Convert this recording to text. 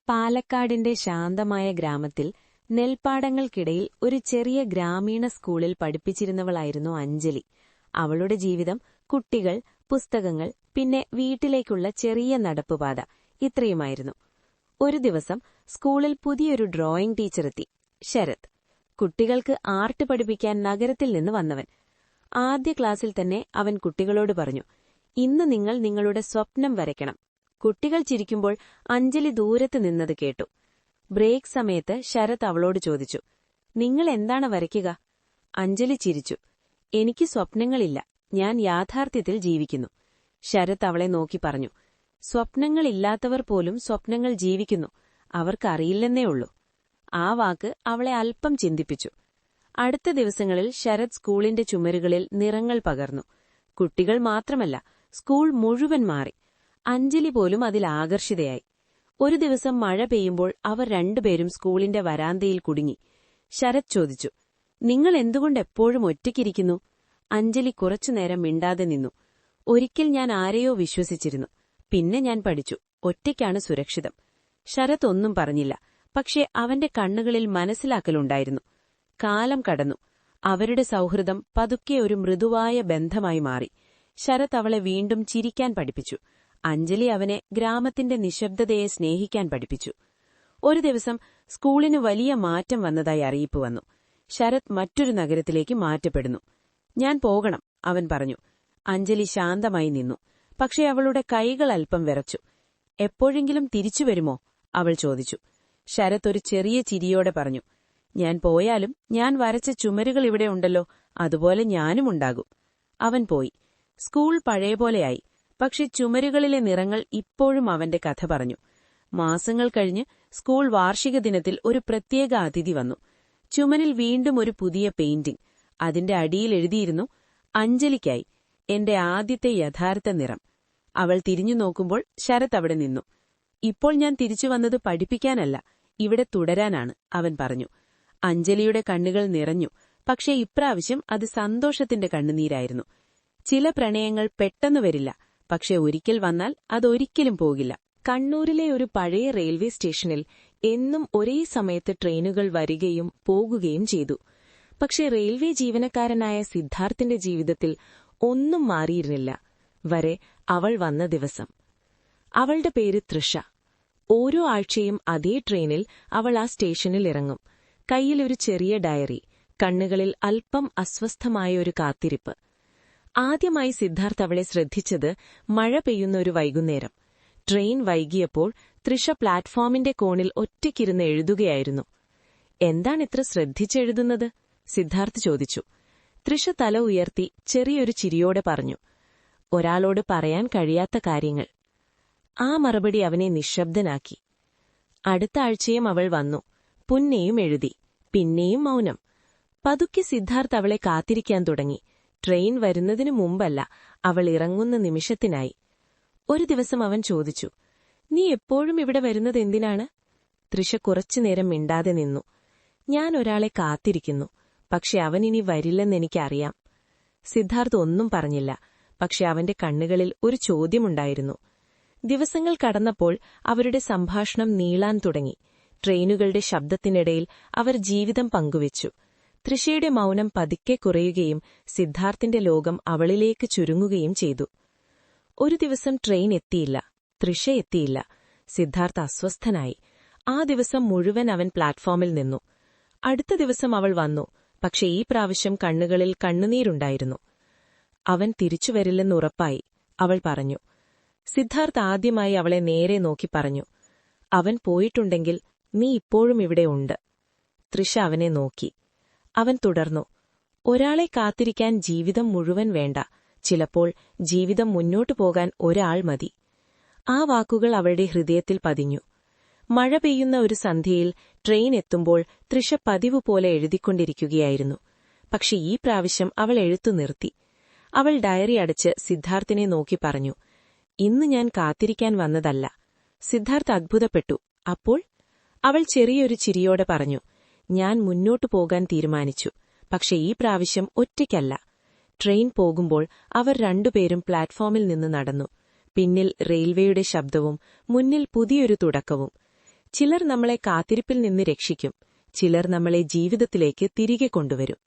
പാലക്കാടിന്റെ ശാന്തമായ ഗ്രാമത്തിൽ നെൽപ്പാടങ്ങൾക്കിടയിൽ ഒരു ചെറിയ ഗ്രാമീണ സ്കൂളിൽ പഠിപ്പിച്ചിരുന്നവളായിരുന്നു അഞ്ജലി. അവളുടെ ജീവിതം കുട്ടികൾ, പുസ്തകങ്ങൾ, പിന്നെ വീട്ടിലേക്കുള്ള ചെറിയ നടപ്പുപാത, ഇത്രയുമായിരുന്നു. ഒരു ദിവസം സ്കൂളിൽ പുതിയൊരു ഡ്രോയിംഗ് ടീച്ചറെത്തി, ശരത്. കുട്ടികൾക്ക് ആർട്ട് പഠിപ്പിക്കാൻ നഗരത്തിൽ നിന്ന് വന്നവൻ. ആദ്യ ക്ലാസ്സിൽ തന്നെ അവൻ കുട്ടികളോട് പറഞ്ഞു, ഇന്ന് നിങ്ങൾ നിങ്ങളുടെ സ്വപ്നം വരയ്ക്കണം. കുട്ടികൾ ചിരിക്കുമ്പോൾ അഞ്ജലി ദൂരത്ത് നിന്നത് കേട്ടു. ബ്രേക്ക് സമയത്ത് ശരത് അവളോട് ചോദിച്ചു, നിങ്ങൾ എന്താണ് വരയ്ക്കുക? അഞ്ജലി ചിരിച്ചു. എനിക്ക് സ്വപ്നങ്ങളില്ല, ഞാൻ യാഥാർത്ഥ്യത്തിൽ ജീവിക്കുന്നു. ശരത് അവളെ നോക്കി പറഞ്ഞു, സ്വപ്നങ്ങളില്ലാത്തവർ പോലും സ്വപ്നങ്ങൾ ജീവിക്കുന്നു, അവർക്കറിയില്ലെന്നേ ഉള്ളൂ. ആ വാക്ക് അവളെ അല്പം ചിന്തിപ്പിച്ചു. അടുത്ത ദിവസങ്ങളിൽ ശരത് സ്കൂളിന്റെ ചുമരുകളിൽ നിറങ്ങൾ പകർന്നു. കുട്ടികൾ മാത്രമല്ല, സ്കൂൾ മുഴുവൻ മാറി. അഞ്ജലി പോലും അതിൽ ആകർഷിതയായി. ഒരു ദിവസം മഴ പെയ്യുമ്പോൾ അവർ രണ്ടുപേരും സ്കൂളിന്റെ വരാന്തയിൽ കുടുങ്ങി. ശരത് ചോദിച്ചു, നിങ്ങൾ എന്തുകൊണ്ട് എപ്പോഴും ഒറ്റയ്ക്കിരിക്കുന്നു? അഞ്ജലി കുറച്ചുനേരം മിണ്ടാതെ നിന്നു. ഒരിക്കൽ ഞാൻ ആരെയോ വിശ്വസിച്ചിരുന്നു, പിന്നെ ഞാൻ പഠിച്ചു, ഒറ്റയ്ക്കാണ് സുരക്ഷിതം. ശരത് ഒന്നും പറഞ്ഞില്ല, പക്ഷേ അവന്റെ കണ്ണുകളിൽ മനസ്സിലാക്കലുണ്ടായിരുന്നു. കാലം കടന്നു. അവരുടെ സൗഹൃദം പതുക്കെ ഒരു മൃദുവായ ബന്ധമായി മാറി. ശരത് അവളെ വീണ്ടും ചിരിക്കാൻ പഠിപ്പിച്ചു. അഞ്ജലി അവനെ ഗ്രാമത്തിന്റെ നിശബ്ദതയെ സ്നേഹിക്കാൻ പഠിപ്പിച്ചു. ഒരു ദിവസം സ്കൂളിന് വലിയ മാറ്റം വന്നതായി അറിയിപ്പ് വന്നു. ശരത് മറ്റൊരു നഗരത്തിലേക്ക് മാറ്റപ്പെടുന്നു. ഞാൻ പോകണം, അവൻ പറഞ്ഞു. അഞ്ജലി ശാന്തമായി നിന്നു. പക്ഷേ അവളുടെ കൈകൾ അല്പം വിറച്ചു. എപ്പോഴെങ്കിലും തിരിച്ചുവരുമോ? അവൾ ചോദിച്ചു. ശരത് ഒരു ചെറിയ ചിരിയോടെ പറഞ്ഞു, ഞാൻ പോയാലും ഞാൻ വരച്ച ചുമരുകൾ ഇവിടെ ഉണ്ടല്ലോ, അതുപോലെ ഞാനുമുണ്ടാകും. അവൻ പോയി. സ്കൂൾ പഴയപോലെയായി. പക്ഷെ ചുമരുകളിലെ നിറങ്ങൾ ഇപ്പോഴും അവന്റെ കഥ പറഞ്ഞു. മാസങ്ങൾ കഴിഞ്ഞ് സ്കൂൾ വാർഷിക ദിനത്തിൽ ഒരു പ്രത്യേക അതിഥി വന്നു. ചുമരിൽ വീണ്ടും ഒരു പുതിയ പെയിന്റിംഗ്. അതിന്റെ അടിയിൽ എഴുതിയിരുന്നു, അഞ്ജലിക്കായി, എന്റെ ആദ്യത്തെ യഥാർത്ഥ നിറം. അവൾ തിരിഞ്ഞു നോക്കുമ്പോൾ ശരത് അവിടെ നിന്നു. ഇപ്പോൾ ഞാൻ തിരിച്ചുവന്നത് പഠിപ്പിക്കാനല്ല, ഇവിടെ തുടരാനാണ്, അവൻ പറഞ്ഞു. അഞ്ജലിയുടെ കണ്ണുകൾ നിറഞ്ഞു. പക്ഷേ ഇപ്രാവശ്യം അത് സന്തോഷത്തിന്റെ കണ്ണുനീരായിരുന്നു. ചില പ്രണയങ്ങൾ പെട്ടെന്ന് വരില്ല, പക്ഷെ ഒരിക്കൽ വന്നാൽ അതൊരിക്കലും പോകില്ല. കണ്ണൂരിലെ ഒരു പഴയ റെയിൽവേ സ്റ്റേഷനിൽ എന്നും ഒരേ സമയത്ത് ട്രെയിനുകൾ വരികയും പോകുകയും ചെയ്തു. പക്ഷെ റെയിൽവേ ജീവനക്കാരനായ സിദ്ധാർത്ഥിന്റെ ജീവിതത്തിൽ ഒന്നും മാറിയിരുന്നില്ല. വരെ അവൾ വന്ന ദിവസം. അവളുടെ പേര് തൃഷ. ഓരോ ആഴ്ചയും അതേ ട്രെയിനിൽ അവൾ ആ സ്റ്റേഷനിൽ ഇറങ്ങും. കയ്യിലൊരു ചെറിയ ഡയറി, കണ്ണുകളിൽ അല്പം അസ്വസ്ഥമായ ഒരു കാത്തിരിപ്പ്. ആദ്യമായി സിദ്ധാർത്ഥ് അവളെ ശ്രദ്ധിച്ചത് മഴ പെയ്യുന്ന ഒരു വൈകുന്നേരം. ട്രെയിൻ വൈകിയപ്പോൾ തൃഷ പ്ലാറ്റ്ഫോമിന്റെ കോണിൽ ഒറ്റയ്ക്കിരുന്ന് എഴുതുകയായിരുന്നു. എന്താണിത്ര ശ്രദ്ധിച്ചെഴുതുന്നത്? സിദ്ധാർത്ഥ് ചോദിച്ചു. തൃഷ തല ഉയർത്തി ചെറിയൊരു ചിരിയോടെ പറഞ്ഞു, ഒരാളോട് പറയാൻ കഴിയാത്ത കാര്യങ്ങൾ. ആ മറുപടി അവനെ നിശബ്ദനാക്കി. അടുത്ത ആഴ്ചയും അവൾ വന്നു. പുന്നെയും എഴുതി. പിന്നെയും മൗനം. പതുക്കെ സിദ്ധാർത്ഥ് അവളെ കാത്തിരിക്കാൻ തുടങ്ങി. ട്രെയിൻ വരുന്നതിനു മുമ്പല്ല, അവൾ ഇറങ്ങുന്ന നിമിഷത്തിനായി. ഒരു ദിവസം അവൻ ചോദിച്ചു, നീ എപ്പോഴും ഇവിടെ വരുന്നത് എന്തിനാണ്? തൃഷ കുറച്ചുനേരം മിണ്ടാതെ നിന്നു. ഞാൻ ഒരാളെ കാത്തിരിക്കുന്നു, പക്ഷെ അവനിനി വരില്ലെന്നെനിക്കറിയാം. സിദ്ധാർത്ഥ് ഒന്നും പറഞ്ഞില്ല, പക്ഷെ അവന്റെ കണ്ണുകളിൽ ഒരു ചോദ്യമുണ്ടായിരുന്നു. ദിവസങ്ങൾ കടന്നപ്പോൾ അവരുടെ സംഭാഷണം നീളാൻ തുടങ്ങി. ട്രെയിനുകളുടെ ശബ്ദത്തിനിടയിൽ അവർ ജീവിതം പങ്കുവച്ചു. തൃഷയുടെ മൗനം പതുക്കെ കുറയുകയും സിദ്ധാർത്ഥിന്റെ ലോകം അവളിലേക്ക് ചുരുങ്ങുകയും ചെയ്തു. ഒരു ദിവസം ട്രെയിൻ എത്തിയില്ല, തൃഷ എത്തിയില്ല. സിദ്ധാർത്ഥ് അസ്വസ്ഥനായി. ആ ദിവസം മുഴുവൻ അവൻ പ്ലാറ്റ്ഫോമിൽ നിന്നു. അടുത്ത ദിവസം അവൾ വന്നു, പക്ഷെ ഈ പ്രാവശ്യം കണ്ണുകളിൽ കണ്ണുനീരുണ്ടായിരുന്നു. അവൻ തിരിച്ചുവരില്ലെന്നുറപ്പായി, അവൾ പറഞ്ഞു. സിദ്ധാർത്ഥ് ആദ്യമായി അവളെ നേരെ നോക്കി പറഞ്ഞു, അവൻ പോയിട്ടുണ്ടെങ്കിൽ നീ ഇപ്പോഴും ഇവിടെ ഉണ്ട്. തൃഷ അവനെ നോക്കി. അവൻ തുടർന്നു, ഒരാളെ കാത്തിരിക്കാൻ ജീവിതം മുഴുവൻ വേണ്ട, ചിലപ്പോൾ ജീവിതം മുന്നോട്ടു പോകാൻ ഒരാൾ മതി. ആ വാക്കുകൾ അവളുടെ ഹൃദയത്തിൽ പതിഞ്ഞു. മഴ പെയ്യുന്ന ഒരു സന്ധ്യയിൽ ട്രെയിൻ എത്തുമ്പോൾ തൃഷ പതിവ് പോലെ എഴുതിക്കൊണ്ടിരിക്കുകയായിരുന്നു. പക്ഷെ ഈ പ്രാവശ്യം അവൾ എഴുത്തു നിർത്തി. അവൾ ഡയറി അടച്ച് സിദ്ധാർത്ഥിനെ നോക്കി പറഞ്ഞു, ഇന്ന് ഞാൻ കാത്തിരിക്കാൻ വന്നതല്ല. സിദ്ധാർത്ഥ് അത്ഭുതപ്പെട്ടു. അപ്പോൾ? അവൾ ചെറിയൊരു ചിരിയോടെ പറഞ്ഞു, ഞാൻ മുന്നോട്ടു പോകാൻ തീരുമാനിച്ചു, പക്ഷെ ഈ പ്രാവശ്യം ഒറ്റയ്ക്കല്ല. ട്രെയിൻ പോകുമ്പോൾ അവർ രണ്ടുപേരും പ്ലാറ്റ്ഫോമിൽ നിന്ന് നടന്നു. പിന്നിൽ റെയിൽവേയുടെ ശബ്ദവും മുന്നിൽ പുതിയൊരു തുടക്കവും. ചിലർ നമ്മളെ കാത്തിരിപ്പിൽ നിന്ന് രക്ഷിക്കും, ചിലർ നമ്മളെ ജീവിതത്തിലേക്ക് തിരികെ കൊണ്ടുവരും.